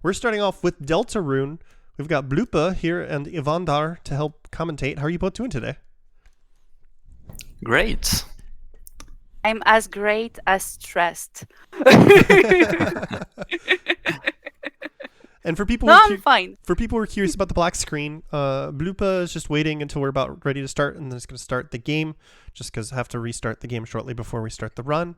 We're starting off with Deltarune. We've got Bloupeuh here and Evandar to help commentate. How are you both doing today? Great. I'm as great as stressed. And for people No, who I'm fine. for people who are curious about the black screen, Bloupeuh is just waiting until we're about ready to start, and then it's going to start the game, just because I have to restart the game shortly before we start the run.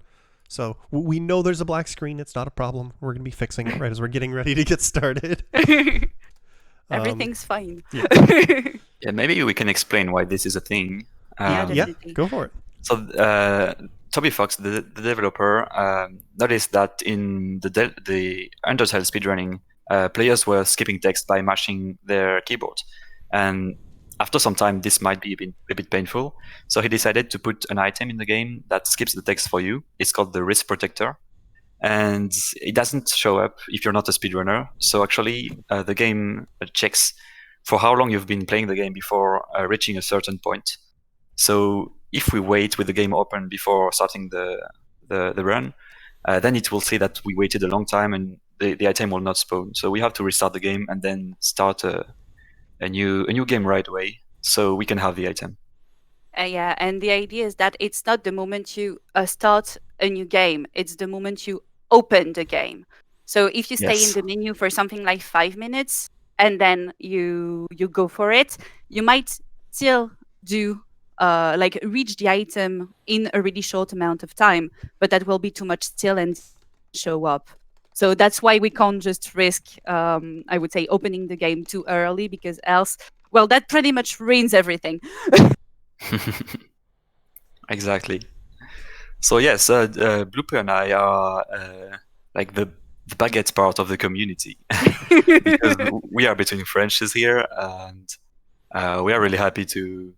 So we know there's a black screen. It's not a problem. We're going to be fixing it right as we're getting ready to get started. Everything's fine. Yeah. Yeah, maybe we can explain why this is a thing. Yeah, Yeah, definitely. go for it. So Toby Fox, the developer, noticed that in the Undertale speedrunning, players were skipping text by mashing their keyboard, and after some time, this might be a bit painful. So he decided to put an item in the game that skips the text for you. It's called the Wrist Protector, and it doesn't show up if you're not a speedrunner. So actually, the game checks for how long you've been playing the game before reaching a certain point. So if we wait with the game open before starting the run, then it will say that we waited a long time and the item will not spawn. So we have to restart the game and then start a new game right away so we can have the item. Yeah, and the idea is that it's not the moment you start a new game, it's the moment you open the game. So if you stay in Yes. the menu for something like 5 minutes and then you go for it, you might still do reach the item in a really short amount of time, but that will be too much still and show up. So that's why we can't just risk, I would say, opening the game too early, because else, well, that pretty much ruins everything. Exactly. So yes, Bloupeuh and I are like the baguettes part of the community because we are between Frenches here, and we are really happy to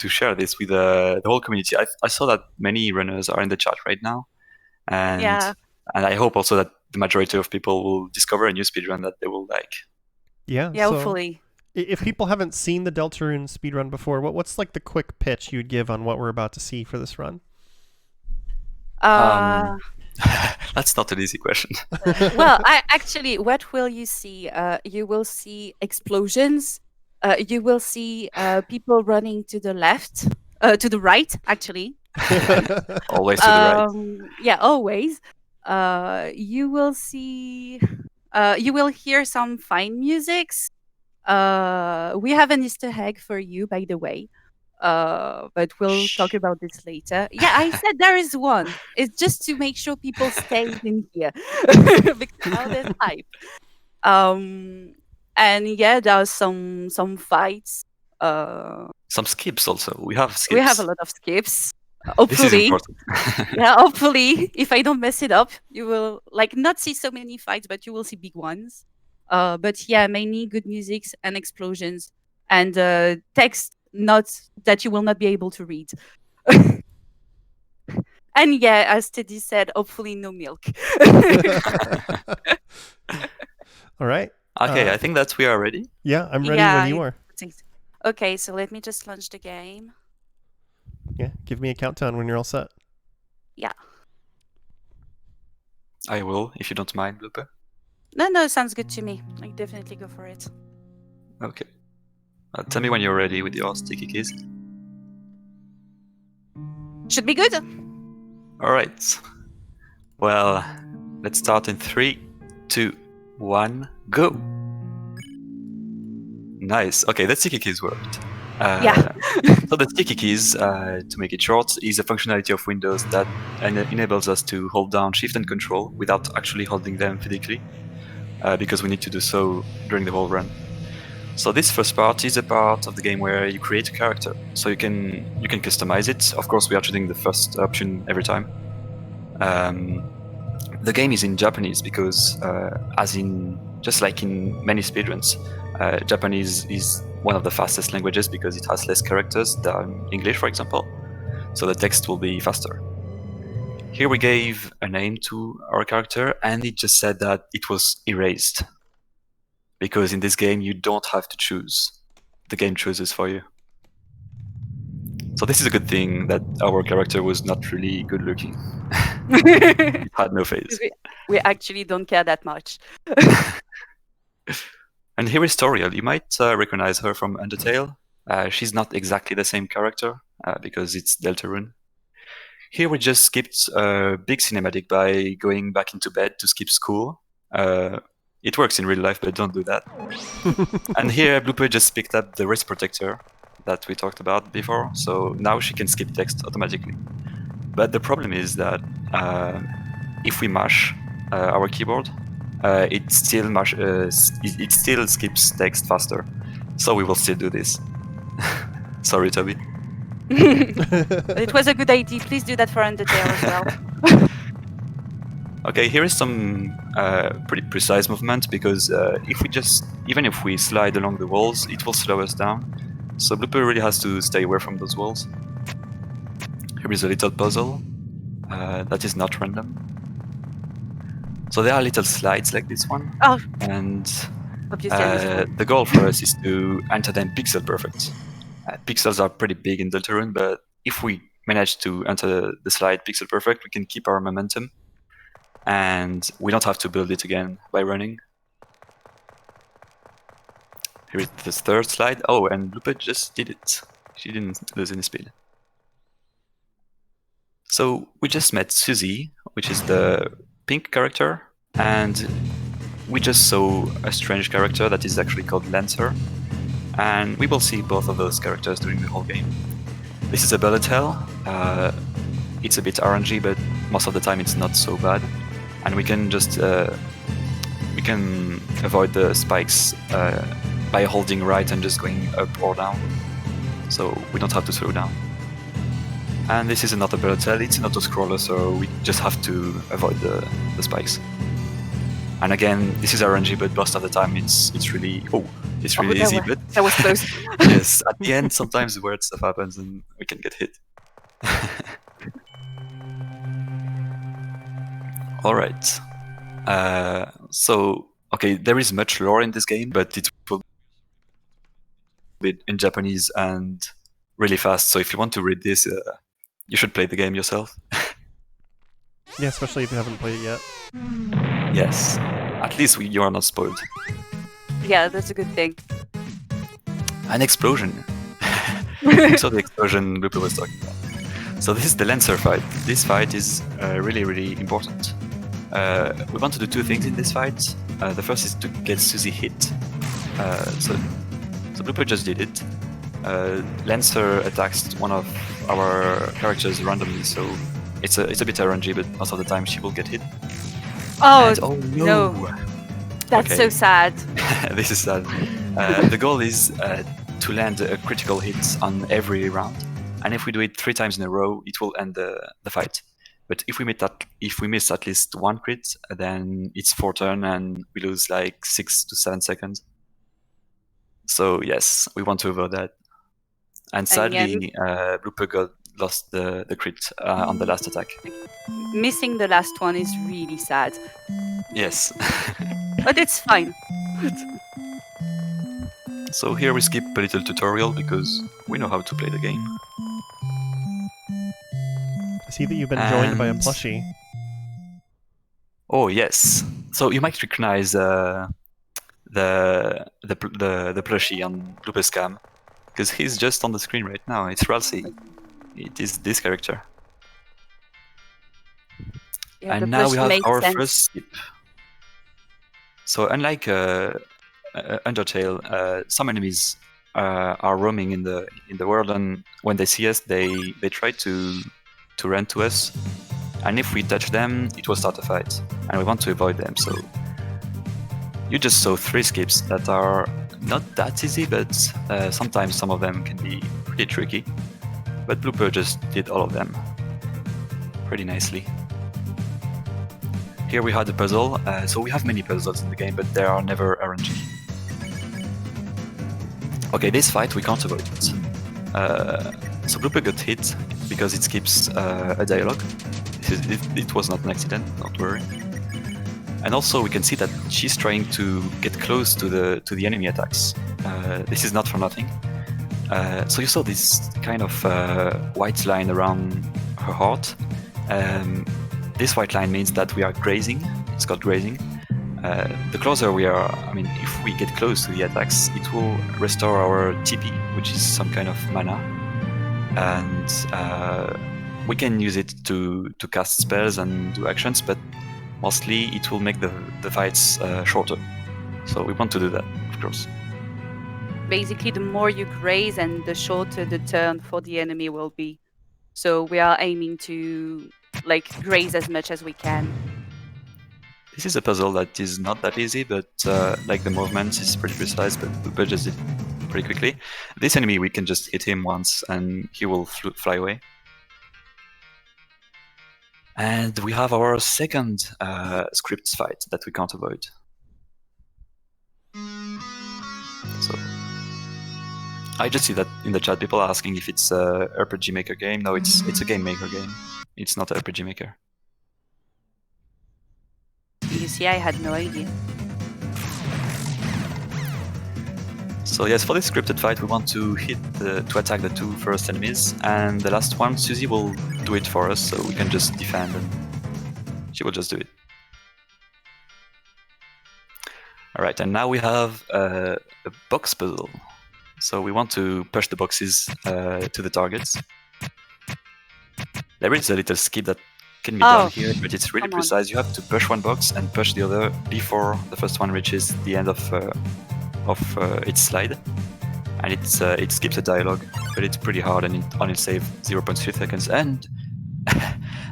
share this with the whole community. I saw that many runners are in the chat right now, and Yeah. and I hope also that the majority of people will discover a new speedrun that they will like. Yeah, Yeah, so hopefully. if people haven't seen the Deltarune speedrun before, what's like the quick pitch you'd give on what we're about to see for this run? That's not an easy question. Well, actually, what will you see? You will see explosions. You will see people running to the left, to the right, actually. Always to the right. Yeah, always. You will see. You will hear some fine musics. We have an Easter egg for you, by the way. But we'll talk about this later. Yeah, I said there is one. It's just to make sure people stay in here because now there's hype. And yeah, there are some fights. Some skips also. We have skips. We have a lot of skips. This is Hopefully, important. yeah. Hopefully, if I don't mess it up, you will not see so many fights, but you will see big ones. But yeah, mainly good musics and explosions and text notes that you will not be able to read. And yeah, as Teddy said, hopefully no milk. All right. Okay, I think that we are ready. Yeah, I'm ready Yeah, when you are. Okay, so let me just launch the game. Yeah, give me a countdown when you're all set. Yeah. I will, if you don't mind, Bloupeuh. No, sounds good to me. I definitely go for it. Okay. Tell me when you're ready with your sticky keys. Should be good. All right. Well, let's start in 3, 2, 1, go. Nice. Okay, the sticky keys worked. Yeah. So the sticky keys, to make it short, is a functionality of Windows that enables us to hold down Shift and Control without actually holding them physically, because we need to do so during the whole run. So this first part is a part of the game where you create a character. So you can customize it. Of course, we are choosing the first option every time. The game is in Japanese because, just like in many speedruns, Japanese is one of the fastest languages because it has less characters than English, for example. So the text will be faster. Here we gave a name to our character, and it just said that it was erased. Because in this game, you don't have to choose. The game chooses for you. So this is a good thing that our character was not really good looking. It had no face. We actually don't care that much. And here is Toriel. You might recognize her from Undertale. She's not exactly the same character because it's Deltarune. Here we just skipped a big cinematic by going back into bed to skip school. It works in real life, but don't do that. And here Bloupeuh just picked up the wrist protector that we talked about before, so now she can skip text automatically. But the problem is that if we mash our keyboard, it still skips text faster. So we will still do this. Sorry, Toby. It was a good idea. Please do that for Undertale as well. Okay, here is some pretty precise movement because even if we slide along the walls, it will slow us down. So Bloupeuh really has to stay away from those walls. Here is a little puzzle that is not random. So there are little slides like this one. Oh. And Obviously, the goal for us is to enter them pixel perfect. Pixels are pretty big in Deltarune, but if we manage to enter the slide pixel perfect, we can keep our momentum. And we don't have to build it again by running. Here is the third slide. Oh, and Bloupeuh just did it. She didn't lose any speed. So we just met Susie, which is the pink character, and we just saw a strange character that is actually called Lancer. And we will see both of those characters during the whole game. This is a bullet hell. It's a bit RNG, but most of the time it's not so bad. And we can just avoid the spikes by holding right and just going up or down. So we don't have to slow down. And this is another bullet hell. It's an auto-scroller, so we just have to avoid the spikes. And again, this is RNG, but most of the time it's really easy. But that was close. Yes, at the end sometimes weird stuff happens and we can get hit. All right. So okay, there is much lore in this game, but it will be in Japanese and really fast. So if you want to read this, you should play the game yourself. Yeah, especially if you haven't played it yet. Yes, at least you are not spoiled. Yeah, that's a good thing. An explosion. So the explosion Bloupeuh was talking about. So this is the Lancer fight. This fight is really, really important. We want to do two things in this fight. The first is to get Susie hit. So Bloupeuh just did it. Lancer attacks one of our characters randomly, so it's a bit RNG, but most of the time she will get hit. Oh, and, oh no! That's okay. So sad. This is sad. The goal is to land a critical hit on every round, and if we do it 3 times in a row, it will end the fight. But if we miss at least one crit, then it's 4 turn and we lose like 6 to 7 seconds. So yes, we want to avoid that. And sadly, Bloupeuh lost the crit on the last attack. Missing the last one is really sad. Yes. But it's fine. So here we skip a little tutorial because we know how to play the game. I see that you've been joined by a plushie. Oh yes. So you might recognize the plushie on Bloupeuh's cam, because he's just on the screen right now. It's Ralsei. It is this character. Yeah, and now we have our first skip. So unlike Undertale, some enemies are roaming in the world, and when they see us, they try to run to us. And if we touch them, it will start a fight, and we want to avoid them. So you just saw 3 skips that are not that easy, but sometimes some of them can be pretty tricky. But Bloupeuh just did all of them pretty nicely. Here we had the puzzle. So we have many puzzles in the game, but they are never RNG. Okay, this fight we can't avoid it. So Bloupeuh got hit because it skips a dialogue. It was not an accident, don't worry. And also we can see that she's trying to get close to the enemy attacks. This is not for nothing. So you saw this kind of white line around her heart. this white line means that we are grazing. It's called grazing. The closer we are, I mean, if we get close to the attacks, it will restore our TP, which is some kind of mana, and we can use it to cast spells and do actions, but mostly it will make the fights shorter. So we want to do that, of course. Basically, the more you graze and the shorter the turn for the enemy will be. So we are aiming to graze as much as we can. This is a puzzle that is not that easy, but the movement is pretty precise, but Bloupeuh just did pretty quickly. This enemy, we can just hit him once and he will fly away. And we have our second script fight that we can't avoid. So I just see that in the chat, people are asking if it's a RPG Maker game. No, it's a Game Maker game. It's not a RPG Maker. You see, I had no idea. So yes, for this scripted fight, we want to attack the two first enemies, and the last one, Susie will do it for us, so we can just defend, and she will just do it. All right, and now we have a box puzzle. So we want to push the boxes to the targets. There is a little skip that can be done here, but it's really precise. You have to push one box and push the other before the first one reaches the end of its slide, and it skips a dialogue, but it's pretty hard, and it only saves 0.3 seconds. And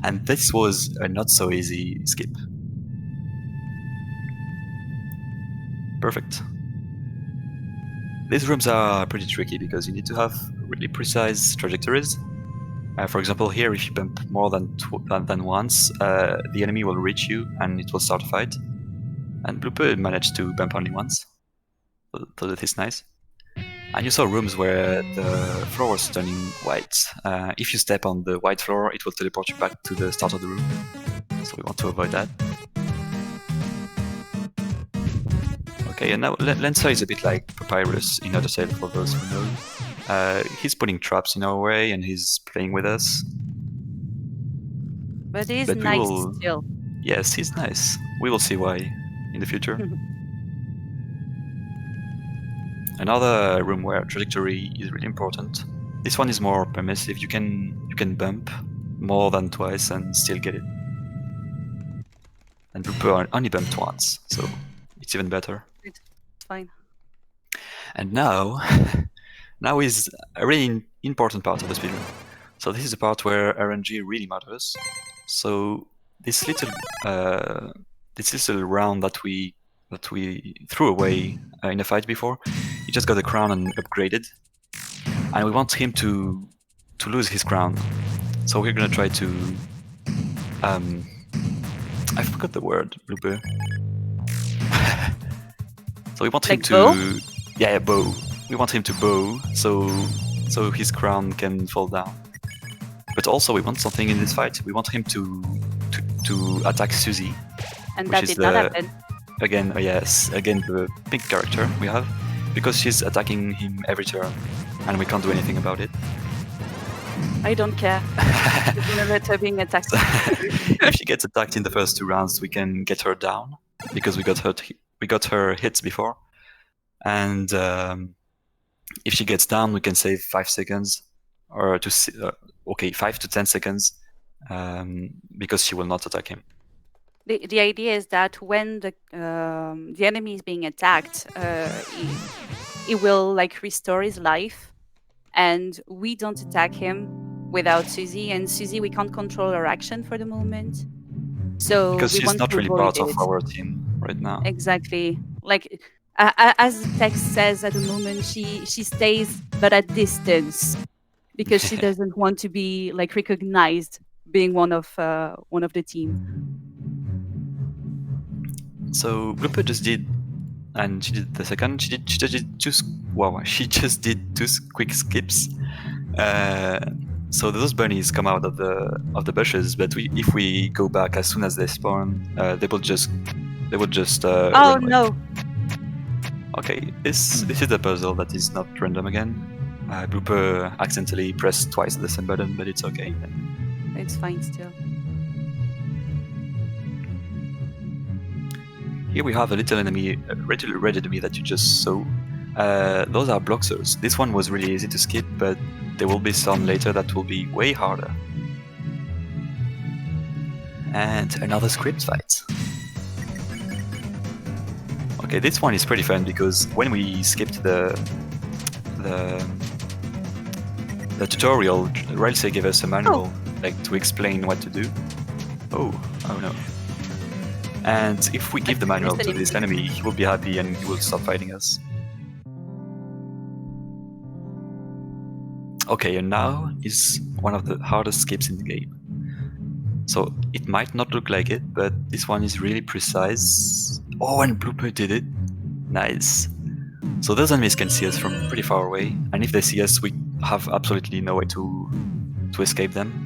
and this was a not so easy skip. Perfect. These rooms are pretty tricky because you need to have really precise trajectories. For example, here, if you bump more than once, the enemy will reach you and it will start a fight. And Bloupeuh managed to bump only once, so that is nice. And you saw rooms where the floor was turning white. If you step on the white floor, it will teleport you back to the start of the room. So we want to avoid that. Okay, and now Lancer is a bit like Papyrus in Undertale, for those who know. He's putting traps in our way and he's playing with us. But he's nice still. Yes, he's nice. We will see why in the future. Another room where trajectory is really important. This one is more permissive. You can bump more than twice and still get it. And Bloupeuh only bumped once, so it's even better. It's fine. And now is a really important part of the speedrun. So this is the part where RNG really matters. So this little round that we threw away in a fight before, he just got a crown and upgraded, and we want him to lose his crown. So we're gonna try to I forgot the word, Bloupeuh. So we want him to bow? Yeah, bow. We want him to bow so his crown can fall down. But also we want something in this fight. We want him to attack Susie. And that did not happen. Again, the pink character we have, because she's attacking him every turn, and we can't do anything about it. I don't care. We're gonna let her being attacked. If she gets attacked in the first 2 rounds, we can get her down because we got her hits before, and if she gets down, we can save 5 seconds, or 5 to 10 seconds, because she will not attack him. The idea is that when the enemy is being attacked, he will restore his life, and we don't attack him without Susie. And Susie, we can't control her action for the moment, so because we she's want not to really avoid part it. of our team right now. Exactly. As the text says, at the moment she stays but at distance because she doesn't want to be recognized being one of the team. So Bloupeuh just did, and she did the second. She just did 2 quick skips. So those bunnies come out of the bushes, but if we go back as soon as they spawn, they will just Oh run away. no! Okay, this is a puzzle that is not random again. Bloupeuh accidentally pressed twice the same button, but it's okay. It's fine still. Here we have a little enemy, a red enemy that you just saw. Those are bloxers. This one was really easy to skip, but there will be some later that will be way harder. And another script fight. Okay, this one is pretty fun because when we skipped the tutorial, Railsay gave us a manual like to explain what to do. Oh no. And if we give the manual to this enemy, he will be happy and he will stop fighting us. Okay, and now is one of the hardest skips in the game. So it might not look like it, but this one is really precise. Oh, and Bloupeuh did it. Nice. So those enemies can see us from pretty far away, and if they see us, we have absolutely no way to escape them.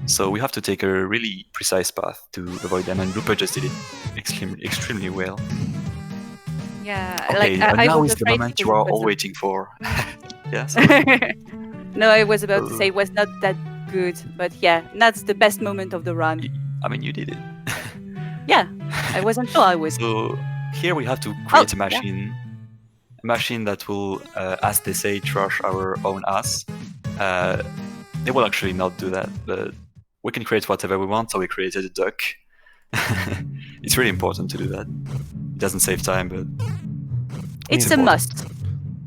So we have to take a really precise path to avoid them, and Bloupeuh just did it extremely well. Yeah, Okay, like I now was is the afraid moment because you are it was all waiting for. Yes. No, I was about to say it was not that good, but yeah, that's the best moment of the run. I mean, you did it. Yeah, I wasn't sure I was. So here we have to create a machine that will, as they say, trash our own ass. They will actually not do that, but we can create whatever we want. So we created a duck. It's really important to do that. It doesn't save time, but It's a must.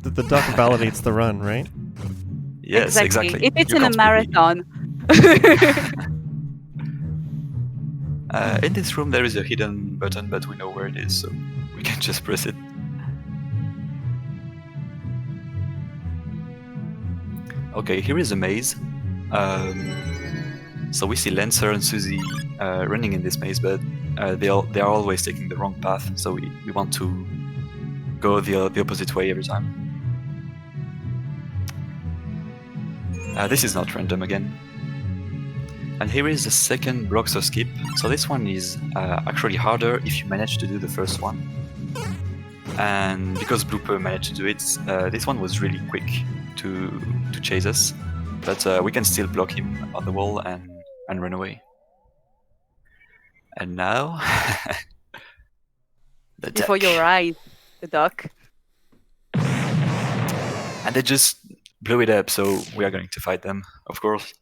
The duck validates the run, right? yes, exactly. If it's You in a can't really- marathon. In this room there is a hidden button, but we know where it is, so we can just press it. Okay, here is a maze. So we see Lancer and Susie running in this maze, but they are always taking the wrong path, so we want to go the opposite way every time. This is not random again. And here is the second Bloxer skip. So this one is actually harder if you manage to do the first one. And because Bloupeuh managed to do it, this one was really quick to chase us. But we can still block him on the wall and run away. And now... the Before duck. your eyes, the duck. And they just blew it up, so we are going to fight them, of course.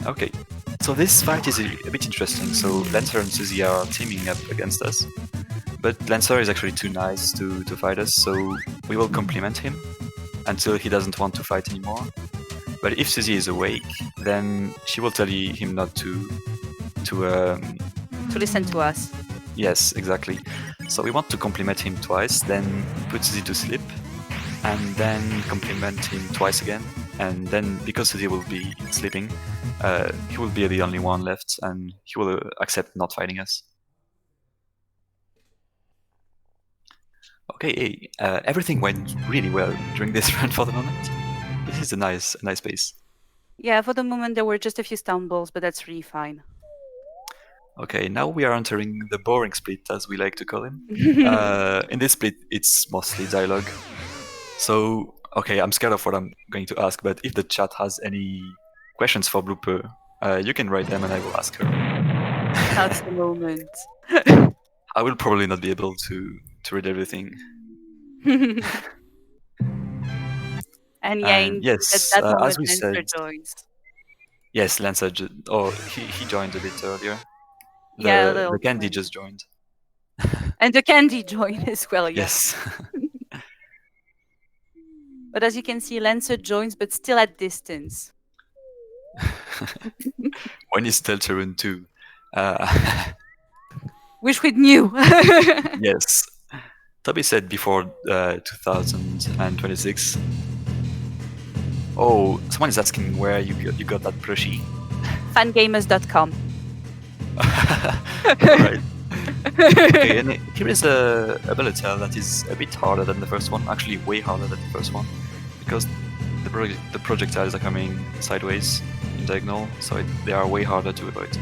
Okay, so this fight is a bit interesting. So Lancer and Susie are teaming up against us, but Lancer is actually too nice to fight us, so we will compliment him until he doesn't want to fight anymore. But if Susie is awake, then she will tell him not to listen to us. Yes, exactly. So we want to compliment him twice, then put Susie to sleep, and then compliment him twice again. And then, because Susie will be sleeping, he will be the only one left, and he will accept not fighting us. Okay, everything went really well during this run for the moment. This is a nice pace. Yeah, for the moment there were just a few stumbles, but that's really fine. Okay, now we are entering the boring split, as we like to call him. In this split, it's mostly dialogue. So, okay, I'm scared of what I'm going to ask, but if the chat has any questions for Bloupeuh, you can write them and I will ask her. That's the moment. I will probably not be able to read everything. And yeah, yes, at that moment, as we Lancer said, joins. yes, Lancer, he joined a bit earlier. The candy just joined. And the candy joined as well, yeah. Yes. But as you can see, Lancer joins, but still at distance. When is Deltarune too? Which we knew. Yes. Toby said before 2026. Oh, someone is asking where you got that plushie. Fangamers.com. Right. Okay, and here is a bullet hell that is a bit harder than the first one, actually way harder than the first one, because the projectiles are coming sideways in diagonal, so they are way harder to avoid.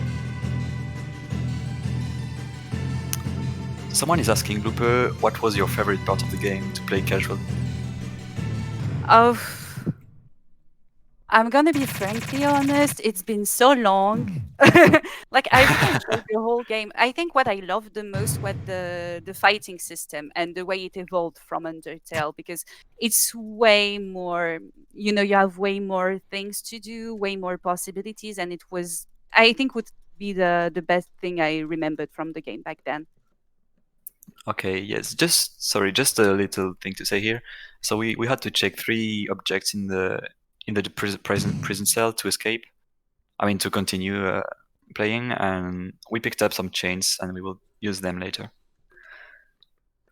Someone is asking, Bloupeuh, what was your favorite part of the game to play casual? I'm gonna be frankly honest, it's been so long. Like I really enjoyed the whole game. I think what I loved the most was the fighting system and the way it evolved from Undertale, because it's way more, you have way more things to do, way more possibilities, and it was, I think, would be the best thing I remembered from the game back then. Okay, yes. Just a little thing to say here. So we had to check 3 objects in the prison cell to escape. I mean, to continue playing, and we picked up some chains, and we will use them later.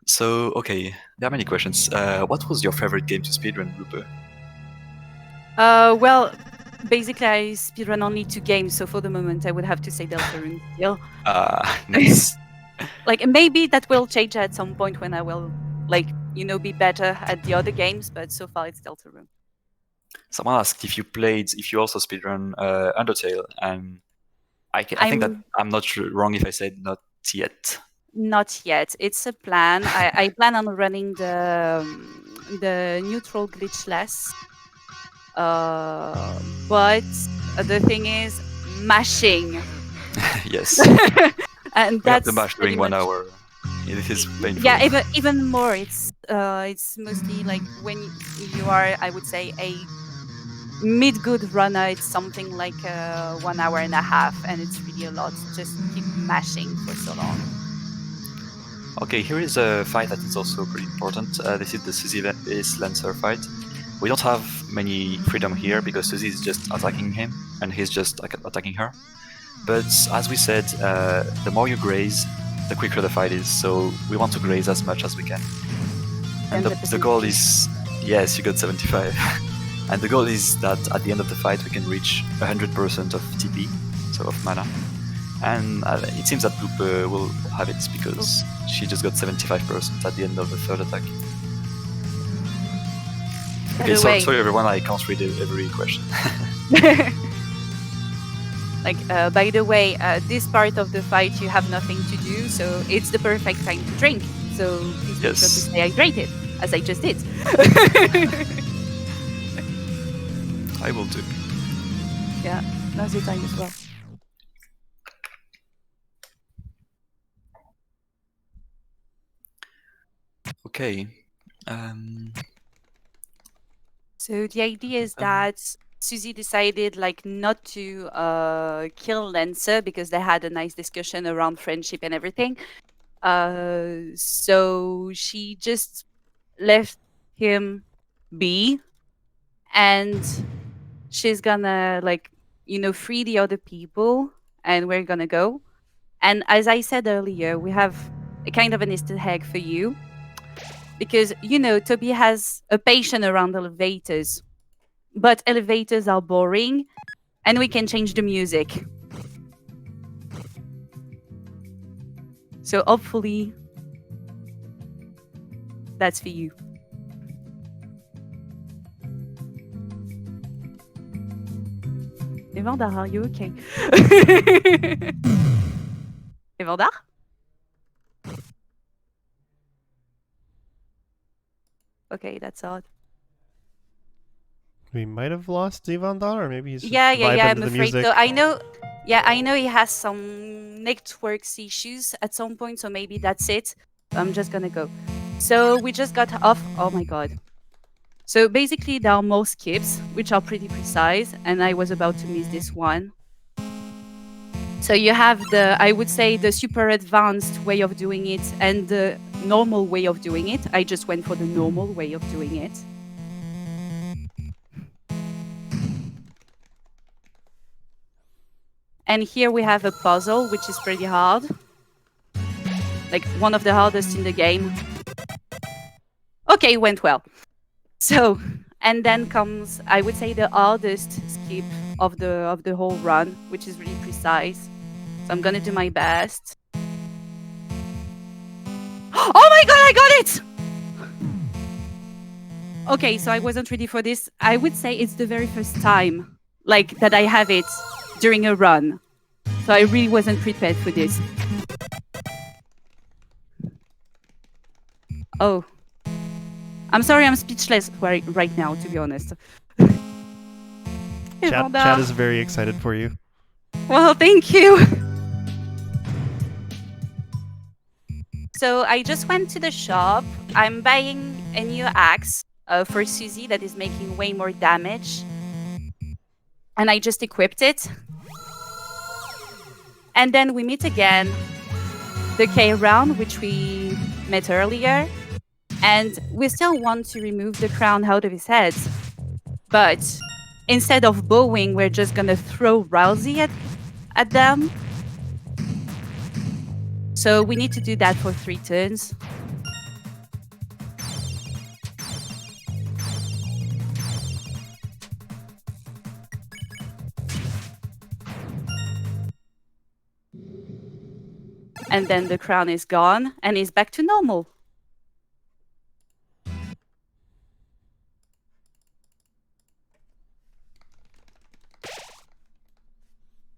So, okay, there are many questions. What was your favorite game to speedrun, Bloupeuh? Well, basically I speedrun only 2 games, so for the moment I would have to say Deltarune still. Nice. Like maybe that will change at some point when I will, like, be better at the other games, but so far it's Deltarune. Someone asked if you also speedrun Undertale, and I think that I'm not wrong if I said not yet. Not yet. It's a plan. I plan on running the neutral glitchless. But the thing is, mashing. Yes. And We have that's to mash during pretty 1 much- hour. It is painful. Yeah, even more. It's mostly like when you are, I would say, a mid-good runner. It's something like 1 hour and a half, and it's really a lot. Just keep mashing for so long. Okay, here is a fight that is also pretty important. This is the Suzy is Lancer fight. We don't have many freedom here because Suzy is just attacking him and he's just attacking her. But as we said, the more you graze, the quicker the fight is. So we want to graze as much as we can. And the goal is, yes, you got 75. And the goal is that at the end of the fight we can reach 100% of TP, so of mana. And it seems that Bloupeuh will have it because she just got 75% at the end of the 3rd attack. Okay, sorry everyone, I can't read every question. By the way, this part of the fight you have nothing to do, so it's the perfect time to drink. So please make sure to stay hydrated, as I just did. I will do. Yeah, now's the time as well. Okay. So the idea is that Suzy decided not to kill Lancer because they had a nice discussion around friendship and everything. So she just left him be, and she's gonna free the other people, and we're gonna go. And as I said earlier, we have a kind of an Easter egg for you. Because, Toby has a passion around elevators. But elevators are boring, and we can change the music. So hopefully, that's for you. Evandar, are you okay? Evandar? Okay, that's odd. We might have lost Evandar, or maybe he's just Yeah. vibing I'm to the afraid music. so. I know he has some network issues at some point, so maybe that's it. I'm just gonna go. So we just got off. Oh my god. So basically, there are more skips, which are pretty precise, and I was about to miss this one. So you have I would say, the super advanced way of doing it and the normal way of doing it. I just went for the normal way of doing it. And here we have a puzzle, which is pretty hard. Like one of the hardest in the game. Okay, it went well. So, and then comes, I would say, the hardest skip of the whole run, which is really precise. So I'm gonna do my best. Oh my god, I got it! Okay, so I wasn't ready for this. I would say it's the very first time that I have it during a run. So I really wasn't prepared for this. Oh. I'm sorry, I'm speechless right now, to be honest. Evandar. Chat is very excited for you. Well, thank you. So I just went to the shop. I'm buying a new axe for Susie that is making way more damage. And I just equipped it. And then we meet again. The K round, which we met earlier. And we still want to remove the crown out of his head. But instead of bowing, we're just going to throw Rousey at them. So we need to do that for 3 turns. And then the crown is gone and is back to normal.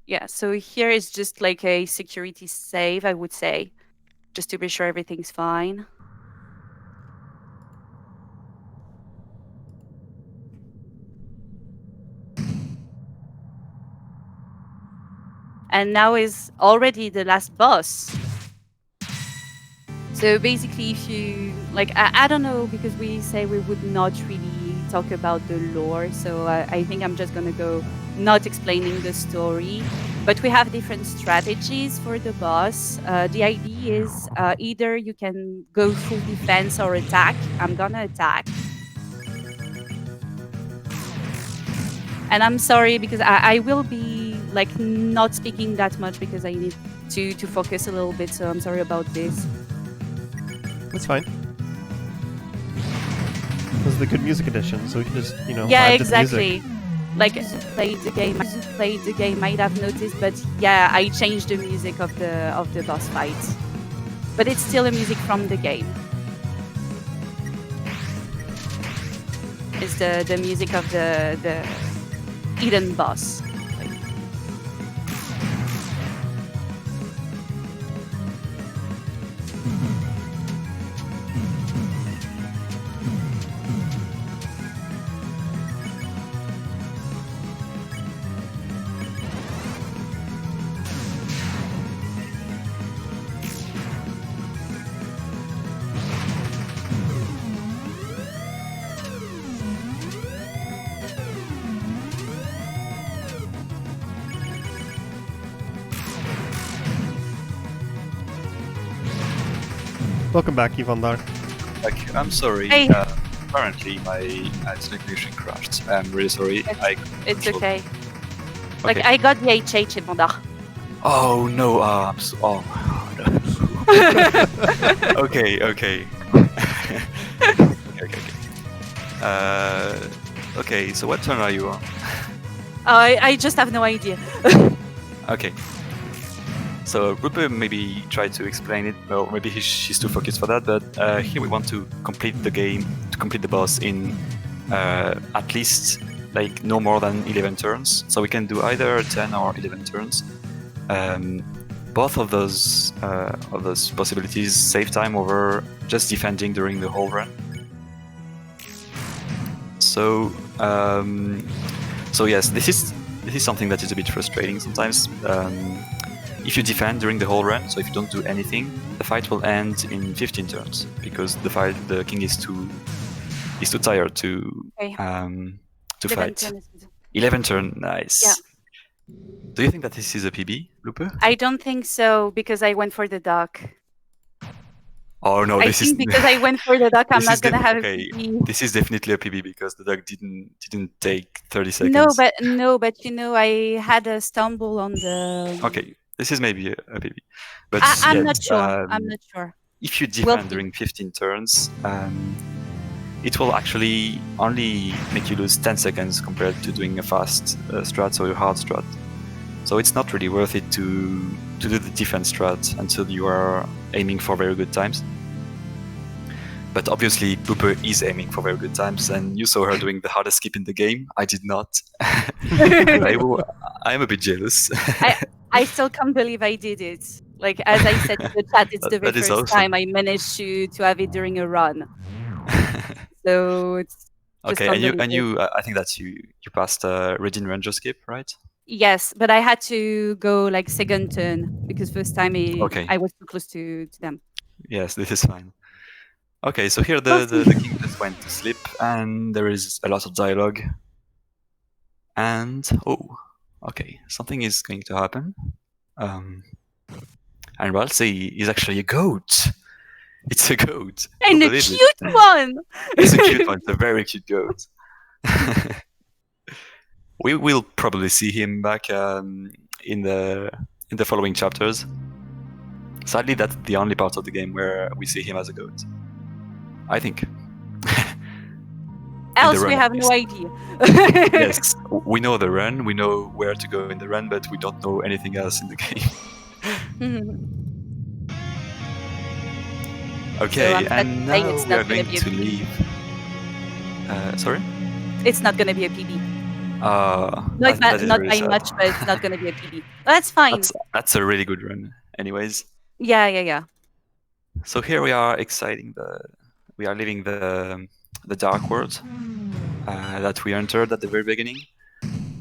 Yeah, so here is just like a security save, I would say, just to be sure everything's fine. And now is already the last boss. So basically, if you, like, I don't know, because we say we would not really talk about the lore, so I think I'm just gonna go not explaining the story. But we have different strategies for the boss. The idea is either you can go full defense or attack. I'm gonna attack. And I'm sorry because I will be like not speaking that much because I need to focus a little bit, so I'm sorry about this. That's fine. This is the good music edition, so we can just, you know, Yeah, vibe to the music. exactly. Like played the game, might have noticed, but yeah, I changed the music of the boss fight. But it's still a music from the game. It's the music of the Eden boss. Welcome back, Evandar. Like, I'm sorry. Hey. Apparently, my internet connection crashed. I'm really sorry. It's okay. Like Okay. I got the HH in Evandar. Oh no! Oh no. Okay. Okay. Okay. So what turn are you on? I just have no idea. Okay. So Bloupeuh maybe tried to explain it, or maybe she's too focused for that. But here we want to complete the game, to complete the boss in at least like no more than 11 turns. So we can do either 10 or 11 turns. Both of those possibilities save time over just defending during the whole run. So yes, this is something that is a bit frustrating sometimes. If you defend during the whole run, so if you don't do anything, the fight will end in 15 turns because the king is too tired to Okay. to fight. 11 11 turns. turn, nice. Yeah. Do you think that this is a PB, Bloupeuh? I don't think so because I went for the duck. Oh no, I this think is because I went for the duck, I'm this not is gonna have okay. a PB. This is definitely a PB because the duck didn't take 30 seconds. No, but you know, I had a stumble on the. Okay, this is maybe a PB, but I'm yet, not sure. I'm not sure. if you We'll defend see. during 15 turns, it will actually only make you lose 10 seconds compared to doing a fast strat or a hard strat. So it's not really worth it to do the defense strat until you are aiming for very good times. But obviously, Bloupeuh is aiming for very good times, and you saw her doing the hardest skip in the game. I did not. I am a bit jealous. I still can't believe I did it. Like as I said in the chat, it's the That very is first awesome. time I managed to have it during a run. So Just Okay, and you unbelievable. I think that you passed Reading Ranger skip, right? Yes, but I had to go like second turn because first time Okay. I was too close to them. Yes, this is fine. Okay, so here We'll the see. king just went to sleep, and there is a lot of dialogue. And okay, something is going to happen. And Ralsei is actually a goat. It's a goat. Who And a believe it? cute one. It's a cute one. It's a very cute goat. We will probably see him back in the following chapters. Sadly, that's the only part of the game where we see him as a goat. I think. Else we run, at have no least. idea. Yes, we know the run, we know where to go in the run, but we don't know anything else in the game. Okay, I'm sad to and say now it's we are not gonna going be a to PB. leave. Sorry? It's not gonna be a PB. That is Not really by sad. much, but it's not gonna be a PB. That's fine. That's a really good run. Anyways, Yeah. so here we are we are leaving the dark world that we entered at the very beginning,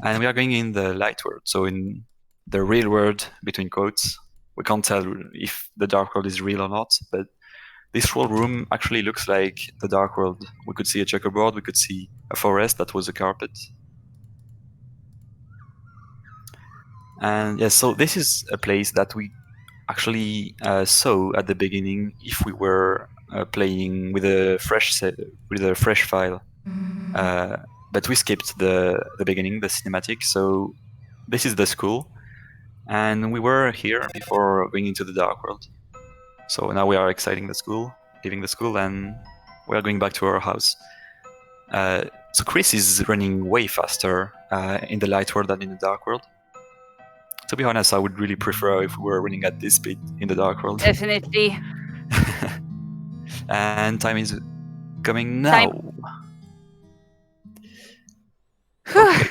and we are going in the light world. So in the real world, between quotes, we can't tell if the dark world is real or not, but this whole room actually looks like the dark world. We could see a checkerboard, we could see a forest that was a carpet. And yes, so this is a place that we actually saw at the beginning if we were playing with a fresh file. But we skipped the beginning, the cinematic. So this is the school, and we were here before going into the dark world. So now we are leaving the school, and we are going back to our house. So Chris is running way faster in the light world than in the dark world. To be honest, I would really prefer if we were running at this speed in the dark world. Definitely. And time is coming now. Okay.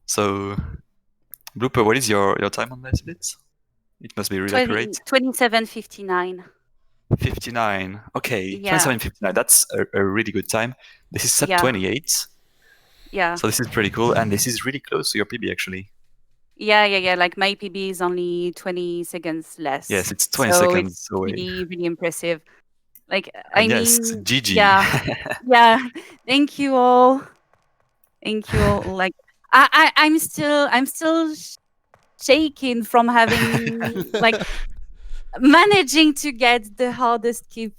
So, Bloupeuh, what is your time on this bit? It must be really accurate. 27:59. 59. Okay, Yeah. 27:59. That's a really good time. This is set 28. Yeah. So this is pretty cool, and this is really close to your PB actually. Yeah. Like my PB is only 20 seconds less. Yes, it's 20 seconds it's away. really, really impressive. Like Yes, GG. Yeah. Thank you all. Like I'm still shaking from having like managing to get the hardest skip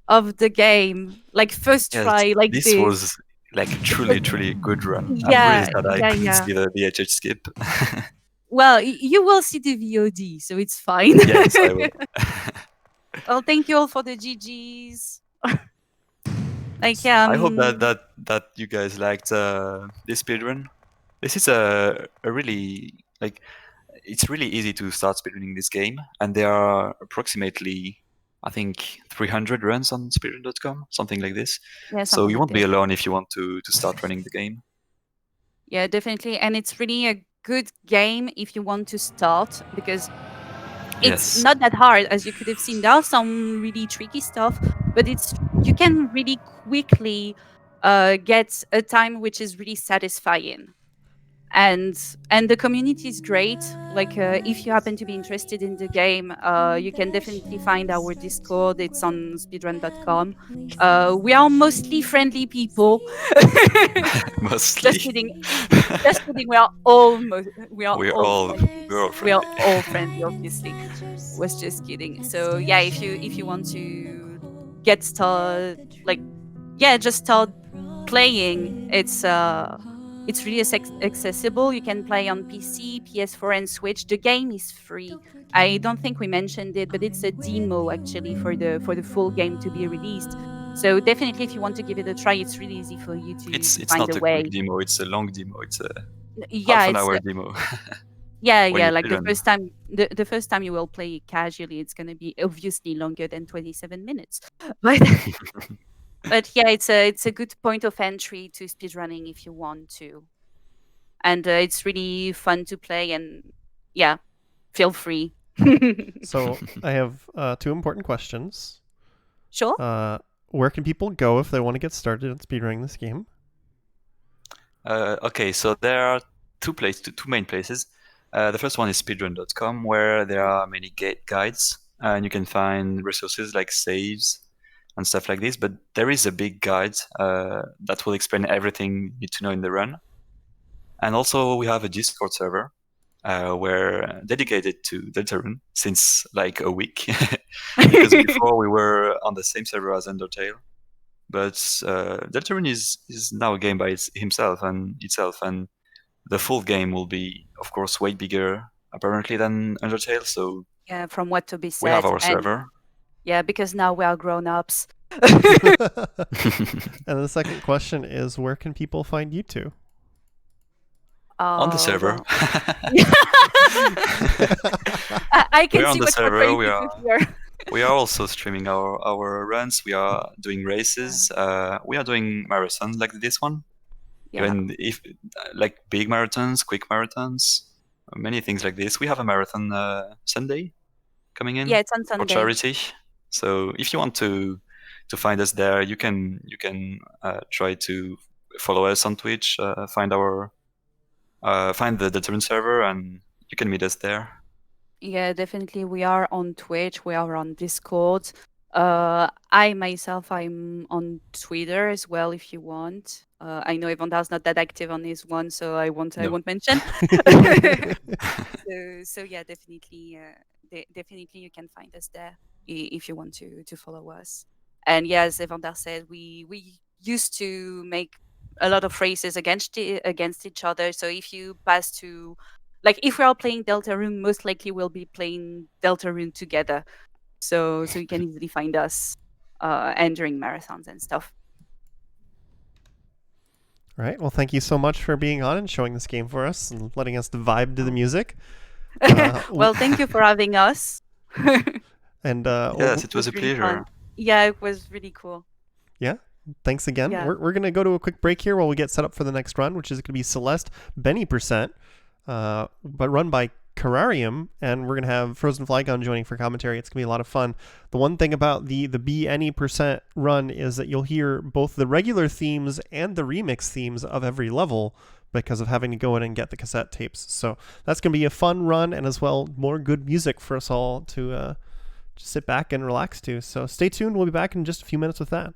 of the game. Like first try like this. This was like truly a good run. Yeah, I'm really sad I couldn't see the HH skip. Well, you will see the VOD, so it's fine. Yes, I will. Well, thank you all for the GGs. I hope that you guys liked this speedrun. This is a really it's really easy to start speedrunning this game, and there are approximately I think 300 runs on speedrun.com, something like this. Yeah, so you won't be alone if you want to start running the game. Yeah, definitely, and it's really a good game if you want to start because it's not that hard, as you could have seen. There are some really tricky stuff, but you can really quickly get a time which is really satisfying. And the community is great. Like if you happen to be interested in the game, you can definitely find our Discord. It's on speedrun.com. We are mostly friendly people. Mostly. Just kidding. We are all friendly, obviously. Was just kidding. So yeah, if you want to get started, just start playing. It's really accessible. You can play on PC, PS4, and Switch. The game is free. I don't think we mentioned it, but it's a demo actually for the full game to be released. So definitely, if you want to give it a try, it's really easy for you to it's find not a way. Quick demo. It's a long demo. It's a half an hour demo. Yeah. Like the first time you will play it casually, it's gonna be obviously longer than 27 minutes. But yeah, it's a good point of entry to speedrunning if you want to, and it's really fun to play. And yeah, feel free. So I have 2 important questions. Sure. Where can people go if they want to get started on speedrunning this game? Okay, so there are two main places. The first one is speedrun.com, where there are many guides, and you can find resources like saves and stuff like this. But there is a big guide that will explain everything you need to know in the run. And also we have a Discord server where dedicated to Deltarune since like a week, because before we were on the same server as Undertale. But Deltarune is now a game by itself, and the full game will be, of course, way bigger apparently than Undertale. So Yeah, from what to be we have said. our And server. yeah, because now we are grown-ups. And the second question is, where can people find you two? On the server. Well, I can We're on see the what server. you're We trying to are do here. we are also streaming our runs. We are doing races. We are doing marathons like this one. Yeah. Even if like big marathons, quick marathons, many things like this. We have a marathon Sunday coming in Yeah, it's on for Sunday. charity. So if you want to find us there, you can try to follow us on Twitch, find the Deltarune server, and you can meet us there. Yeah, definitely. We are on Twitch. We are on Discord. I myself, I'm on Twitter as well. If you want, I know Evandar's not that active on his one, so I won't mention. So yeah, definitely, definitely you can find us there if you want to follow us. And yeah, as Evandar said, we used to make a lot of races against each other. So if you pass to, like, if we are playing Deltarune, most likely we'll be playing Deltarune together. So you can easily find us and during marathons and stuff. All right. Well, thank you so much for being on and showing this game for us and letting us vibe to the music. Well, thank you for having us. And yes, it was a really pleasure. fun. Yeah, it was really cool. Yeah. Thanks again. Yeah. We're going to go to a quick break here while we get set up for the next run, which is going to be Celeste Benny Percent, but run by Carrarium, and we're going to have Frozen Flygon joining for commentary. It's going to be a lot of fun. The one thing about the Be Any Percent run is that you'll hear both the regular themes and the remix themes of every level because of having to go in and get the cassette tapes. So that's going to be a fun run, and as well, more good music for us all to just sit back and relax to. So stay tuned. We'll be back in just a few minutes with that.